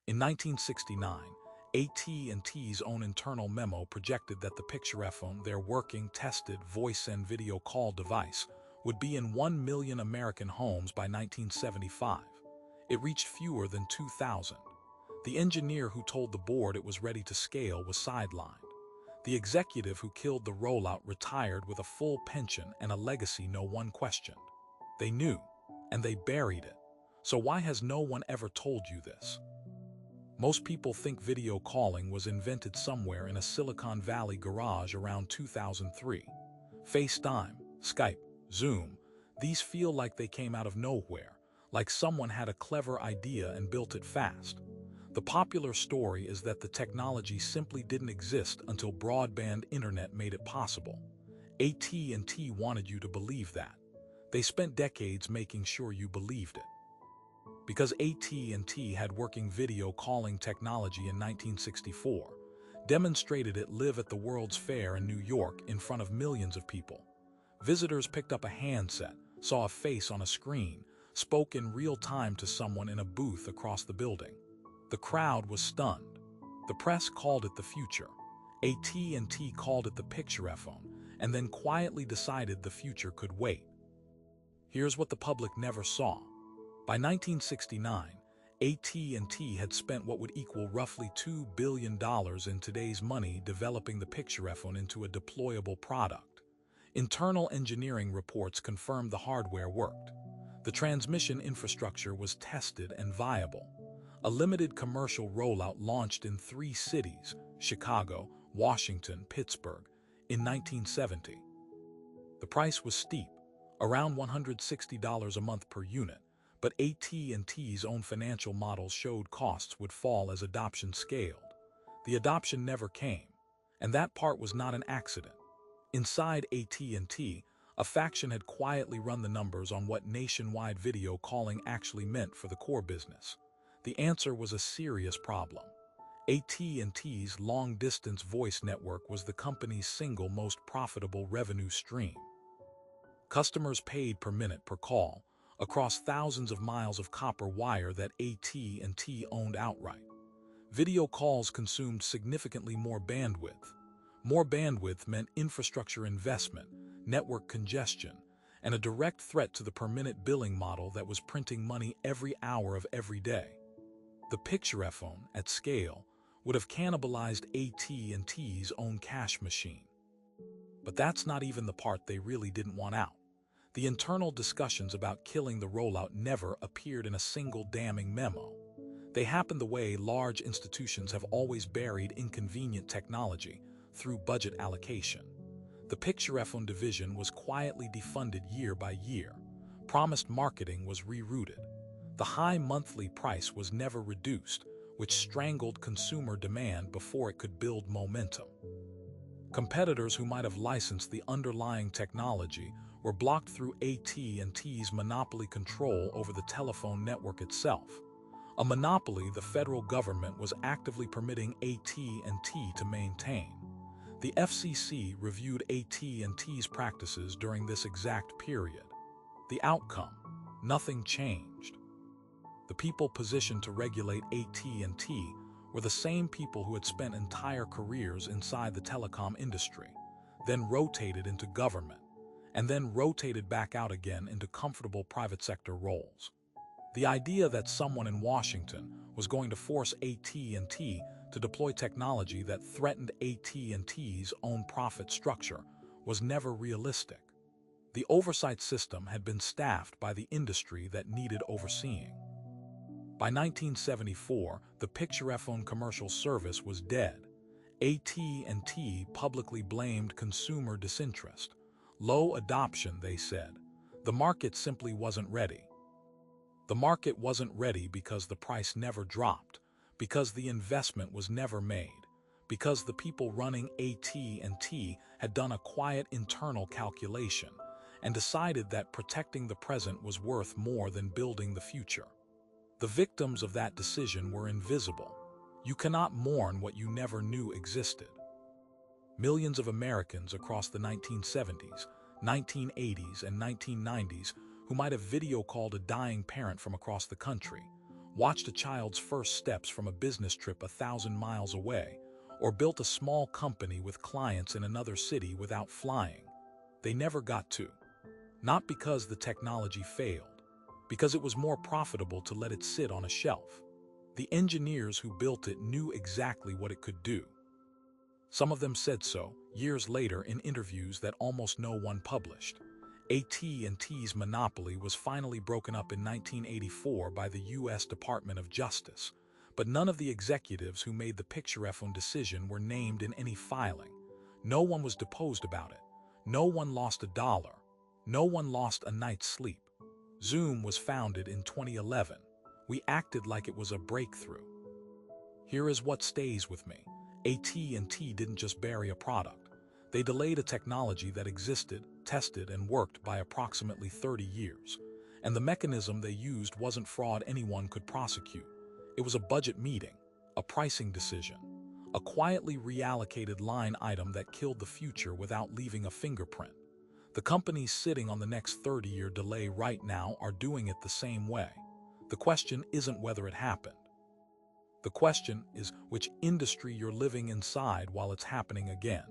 In 1969, AT&T's own internal memo projected that the Picturephone, their working, tested voice and video call device, would be in 1 million American homes by 1975. It reached fewer than 2,000. The engineer who told the board it was ready to scale was sidelined. The executive who killed the rollout retired with a full pension and a legacy no one questioned. They knew, and they buried it. So why has no one ever told you this? Most people think video calling was invented somewhere in a Silicon Valley garage around 2003. FaceTime, Skype, Zoom, these feel like they came out of nowhere, like someone had a clever idea and built it fast. The popular story is that the technology simply didn't exist until broadband internet made it possible. AT&T wanted you to believe that. They spent decades making sure you believed it. Because AT&T had working video calling technology in 1964, demonstrated it live at the World's Fair in New York in front of millions of people. Visitors picked up a handset, saw a face on a screen, spoke in real time to someone in a booth across the building. The crowd was stunned. The press called it the future. AT&T called it the Picturephone, and then quietly decided the future could wait. Here's what the public never saw. By 1969, AT&T had spent what would equal roughly $2 billion in today's money developing the Picturephone into a deployable product. Internal engineering reports confirmed the hardware worked. The transmission infrastructure was tested and viable. A limited commercial rollout launched in 3 cities, Chicago, Washington, Pittsburgh, in 1970. The price was steep, around $160 a month per unit, but AT&T's own financial models showed costs would fall as adoption scaled. The adoption never came, and that part was not an accident. Inside AT&T, a faction had quietly run the numbers on what nationwide video calling actually meant for the core business. The answer was a serious problem. AT&T's long-distance voice network was the company's single most profitable revenue stream. Customers paid per minute per call, across thousands of miles of copper wire that AT&T owned outright. Video calls consumed significantly more bandwidth. More bandwidth meant infrastructure investment, network congestion, and a direct threat to the per-minute billing model that was printing money every hour of every day. The Picturephone, at scale, would have cannibalized AT&T's own cash machine. But that's not even the part they really didn't want out. The internal discussions about killing the rollout never appeared in a single damning memo. They happened the way large institutions have always buried inconvenient technology, through budget allocation. The Picturephone division was quietly defunded year by year. Promised marketing was rerouted. The high monthly price was never reduced, which strangled consumer demand before it could build momentum. Competitors who might have licensed the underlying technology were blocked through AT&T's monopoly control over the telephone network itself. A monopoly the federal government was actively permitting AT&T to maintain. The FCC reviewed AT&T's practices during this exact period. The outcome: nothing changed. The people positioned to regulate AT&T were the same people who had spent entire careers inside the telecom industry, then rotated into government, and then rotated back out again into comfortable private sector roles. The idea that someone in Washington was going to force AT&T to deploy technology that threatened AT&T's own profit structure was never realistic. The oversight system had been staffed by the industry that needed overseeing. By 1974, the Picturephone commercial service was dead. AT&T publicly blamed consumer disinterest. Low adoption, they said. The market simply wasn't ready. The market wasn't ready because the price never dropped, because the investment was never made, because the people running AT&T had done a quiet internal calculation and decided that protecting the present was worth more than building the future. The victims of that decision were invisible. You cannot mourn what you never knew existed. Millions of Americans across the 1970s, 1980s, and 1990s who might have video called a dying parent from across the country, watched a child's first steps from a business trip 1,000 miles away, or built a small company with clients in another city without flying. They never got to. Not because the technology failed, because it was more profitable to let it sit on a shelf. The engineers who built it knew exactly what it could do. Some of them said so years later in interviews that almost no one published. AT&T's monopoly was finally broken up in 1984 by the U.S. Department of Justice, but none of the executives who made the Picturephone decision were named in any filing. No one was deposed about it. No one lost a dollar. No one lost a night's sleep. Zoom was founded in 2011. We acted like it was a breakthrough. Here is what stays with me. AT&T didn't just bury a product. They delayed a technology that existed, tested, and worked by approximately 30 years. And the mechanism they used wasn't fraud anyone could prosecute. It was a budget meeting, a pricing decision, a quietly reallocated line item that killed the future without leaving a fingerprint. The companies sitting on the next 30-year delay right now are doing it the same way. The question isn't whether it happened. The question is which industry you're living inside while it's happening again.